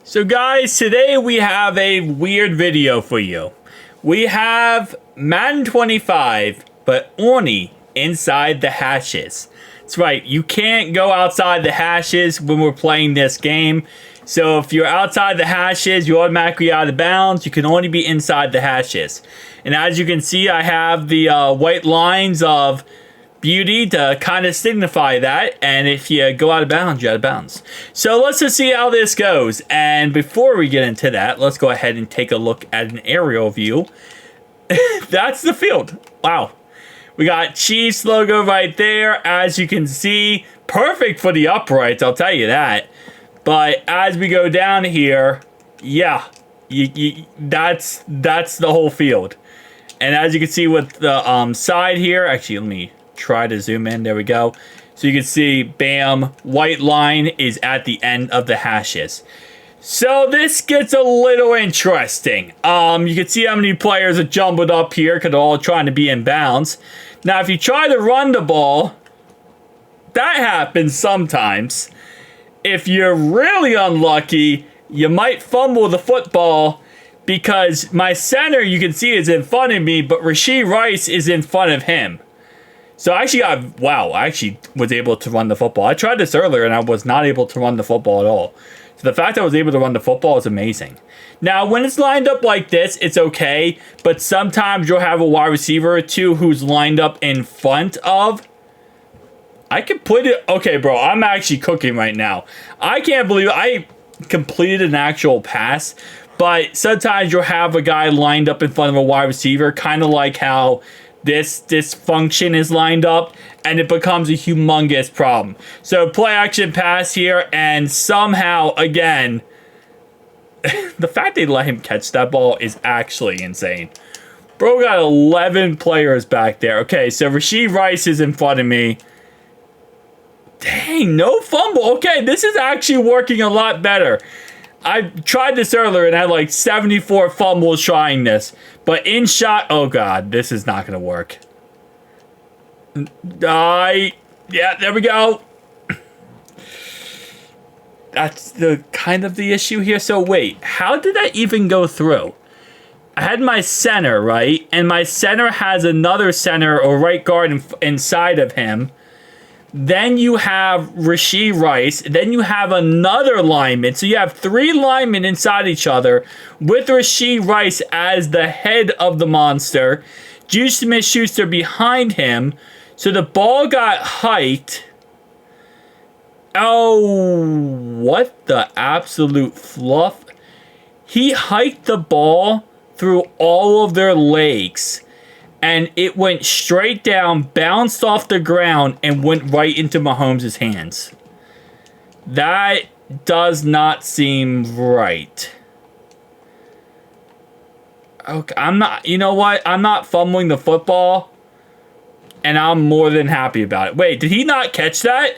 So guys, today we have a weird video for you. We have Madden 25, but only inside the hashes. That's right, you can't go outside the hashes when we're playing this game. So if you're outside the hashes, you're automatically out of bounds. You can only be inside the hashes. And as you can see, I have the white lines of beauty to kind of signify that, and if you go out of bounds, you're out of bounds. So let's just see how this goes, and before we get into that, let's go ahead and take a look at an aerial view. That's the field. Wow. We got Chiefs logo right there, as you can see. Perfect for the uprights, I'll tell you that. But as we go down here, yeah, that's the whole field. And as you can see with the side here, actually, let me try to zoom in. There we go. So you can see, bam, white line is at the end of the hashes. So this gets a little interesting. You can see how many players are jumbled up here because they're all trying to be in bounds. Now, if you try to run the ball, that happens sometimes. If you're really unlucky, you might fumble the football because my center, you can see, is in front of me, but Rashee Rice is in front of him. So I actually was able to run the football. I tried this earlier and I was not able to run the football at all. So the fact that I was able to run the football is amazing. Now, when it's lined up like this, it's okay. But sometimes you'll have a wide receiver or two who's lined up in front of. I can put it. Okay, bro, I'm actually cooking right now. I can't believe I completed an actual pass. But sometimes you'll have a guy lined up in front of a wide receiver, kind of like how this function is lined up, and it becomes a humongous problem. So play action pass here, and somehow, again, the fact they let him catch that ball is actually insane. Bro got 11 players back there. Okay, so Rashee Rice is in front of me. Dang, no fumble. Okay, this is actually working a lot better. I tried this earlier and had like 74 fumbles trying this. But in shot, oh god, this is not going to work. Yeah, there we go. That's the kind of the issue here. So wait, how did that even go through? I had my center, right? And my center has another center or right guard inside of him. Then you have Rashee Rice. Then you have another lineman. So you have three linemen inside each other with Rashee Rice as the head of the monster. Juice Smith-Schuster behind him. So the ball got hiked. Oh, what the absolute fluff. He hiked the ball through all of their legs. And it went straight down, bounced off the ground, and went right into Mahomes' hands. That does not seem right. Okay, you know what? I'm not fumbling the football, and I'm more than happy about it. Wait, did he not catch that?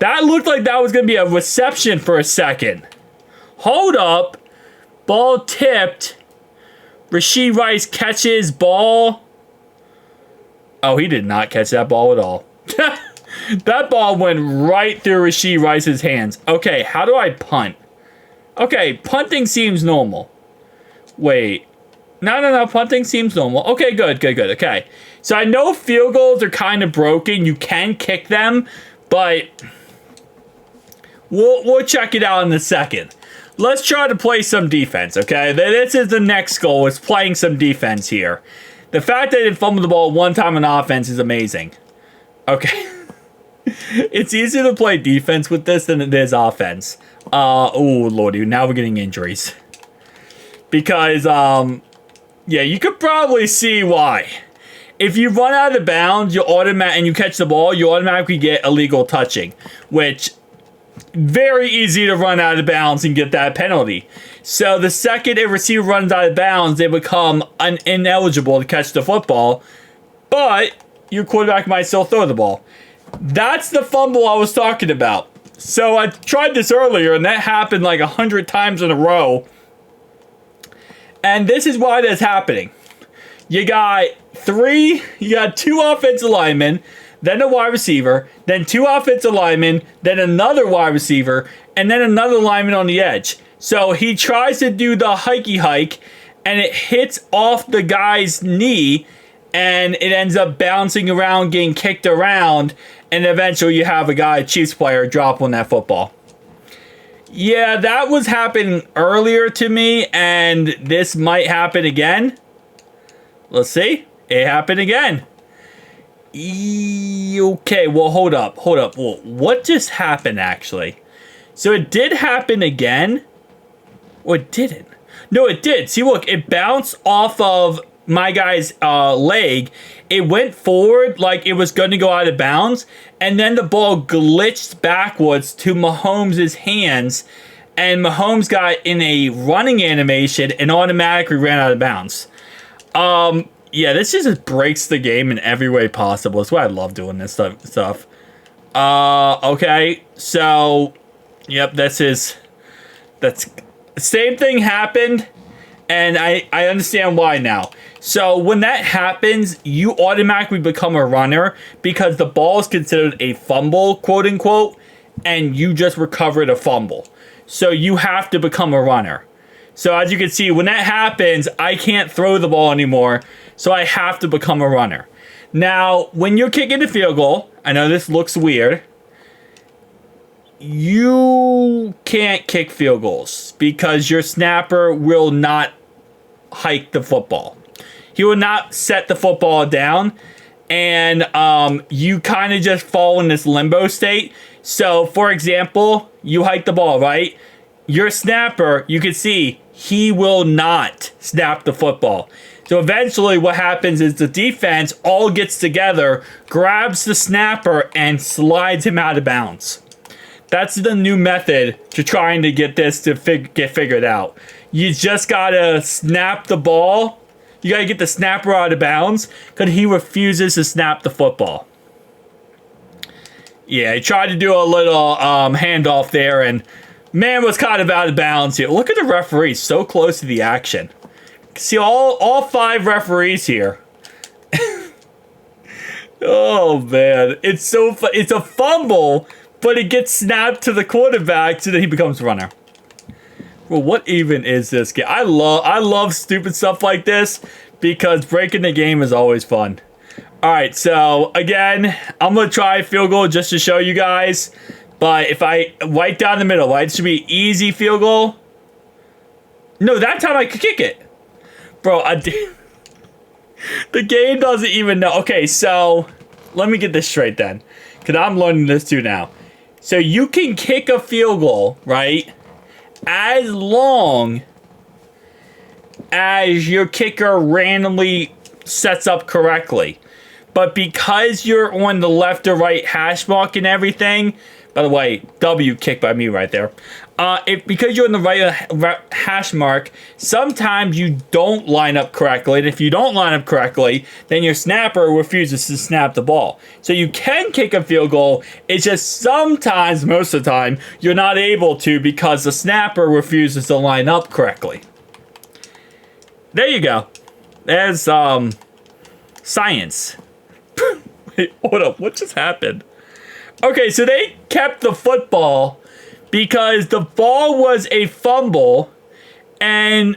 That looked like that was going to be a reception for a second. Hold up. Ball tipped. Rashee Rice catches ball. Oh, he did not catch that ball at all. That ball went right through Rashee Rice's hands. Okay, how do I punt? Okay, punting seems normal. Wait. No. Punting seems normal. Okay, good. Okay. So I know field goals are kind of broken. You can kick them, but we'll check it out in a second. Let's try to play some defense, okay? This is the next goal, is playing some defense here. The fact that they didn't fumble the ball one time on offense is amazing. Okay. It's easier to play defense with this than it is offense. Oh, lordy, now we're getting injuries. Because, yeah, you could probably see why. If you run out of bounds, and you catch the ball, you automatically get illegal touching, which very easy to run out of bounds and get that penalty. So the second a receiver runs out of bounds, they become ineligible to catch the football, but your quarterback might still throw the ball. That's the fumble I was talking about. So I tried this earlier, and that happened like 100 times in a row. And this is why that's happening. You got two offensive linemen, then a wide receiver, then two offensive linemen, then another wide receiver, and then another lineman on the edge. So he tries to do the hikey hike, and it hits off the guy's knee, and it ends up bouncing around, getting kicked around, and eventually you have a Chiefs player, drop on that football. Yeah, that was happening earlier to me, and this might happen again. Let's see. It happened again. Okay, well, hold up. Well, what just happened, actually? So it did happen again? Or it didn't? No, it did. See, look, it bounced off of my guy's leg. It went forward like it was going to go out of bounds, and then the ball glitched backwards to Mahomes' hands, and Mahomes got in a running animation and automatically ran out of bounds. Yeah, this just breaks the game in every way possible. That's why I love doing this stuff. Okay, so, yep, that's same thing happened, and I understand why now. So when that happens, you automatically become a runner because the ball is considered a fumble, quote unquote, and you just recovered a fumble. So you have to become a runner. So as you can see, when that happens, I can't throw the ball anymore, so I have to become a runner. Now, when you're kicking the field goal, I know this looks weird, you can't kick field goals because your snapper will not hike the football. He will not set the football down, and you kind of just fall in this limbo state. So, for example, you hike the ball, right? Your snapper, you can see, he will not snap the football. So eventually what happens is the defense all gets together, grabs the snapper, and slides him out of bounds. That's the new method to trying to get this to get figured out. You just gotta snap the ball. You gotta get the snapper out of bounds because he refuses to snap the football. Yeah, he tried to do a little handoff there, and man was kind of out of bounds here. Look at the referees so close to the action. See all 5 referees here. Oh man, it's so it's a fumble, but it gets snapped to the quarterback so that he becomes a runner. Well, what even is this game? I love stupid stuff like this because breaking the game is always fun. All right, so again, I'm gonna try a field goal just to show you guys. But if I right down the middle, right, it should be an easy field goal. No, that time I could kick it. Bro, the game doesn't even know. Okay, so let me get this straight then, because I'm learning this too now. So you can kick a field goal, right, as long as your kicker randomly sets up correctly. But because you're on the left or right hash mark and everything, by the way, W kick by me right there. Because you're on the right hash mark, sometimes you don't line up correctly. And if you don't line up correctly, then your snapper refuses to snap the ball. So you can kick a field goal. It's just sometimes, most of the time, you're not able to because the snapper refuses to line up correctly. There you go. There's science. Wait, hold up. What just happened? Okay, so they kept the football because the ball was a fumble and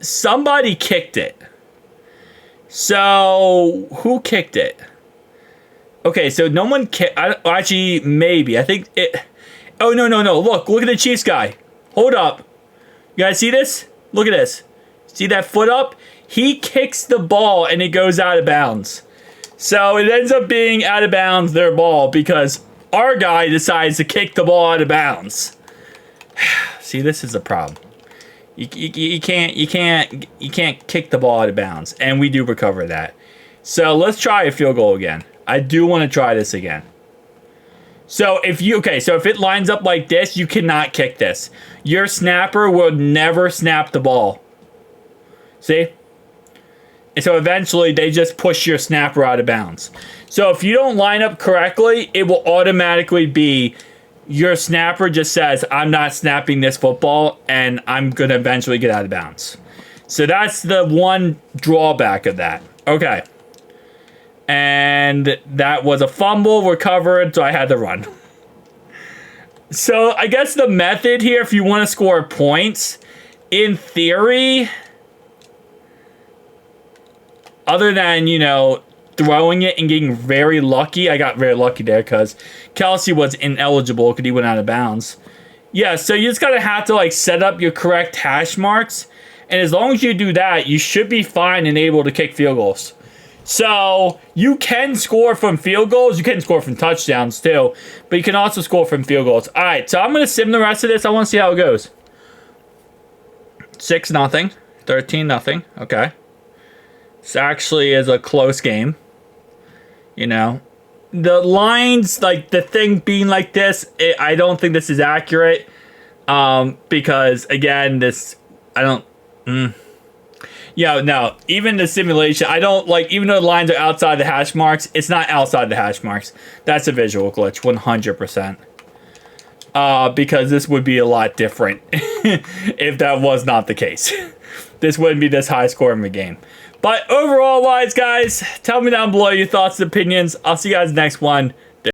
somebody kicked it. So, who kicked it? Okay, so no one kicked. Actually, maybe. I think it. Oh, no. Look at the Chiefs guy. Hold up. You guys see this? Look at this. See that foot up? He kicks the ball and it goes out of bounds. So it ends up being out of bounds, their ball, because our guy decides to kick the ball out of bounds. See, this is a problem. You can't kick the ball out of bounds, and we do recover that. So let's try a field goal again. I do want to try this again. So if it lines up like this, you cannot kick this. Your snapper will never snap the ball. See? And so eventually they just push your snapper out of bounds. So if you don't line up correctly, it will automatically be your snapper just says, I'm not snapping this football and I'm going to eventually get out of bounds. So that's the one drawback of that. Okay. And that was a fumble recovered, so I had to run. So I guess the method here, if you want to score points, in theory, other than, you know, throwing it and getting very lucky, I got very lucky there because Kelsey was ineligible because he went out of bounds. Yeah, so you just gotta have to like set up your correct hash marks, and as long as you do that, you should be fine and able to kick field goals. So you can score from field goals, you can score from touchdowns too, but you can also score from field goals. All right, so I'm gonna sim the rest of this. I want to see how it goes. 6-0, 13-0. Okay, this actually is a close game. You know, the lines, like the thing being like this, I don't think this is accurate. Because again, this, I don't, yeah, no, even the simulation, I don't like, even though the lines are outside the hash marks, it's not outside the hash marks. That's a visual glitch, 100%. Because this would be a lot different if that was not the case. This wouldn't be this high score in the game. But overall wise, guys, tell me down below your thoughts and opinions. I'll see you guys next one.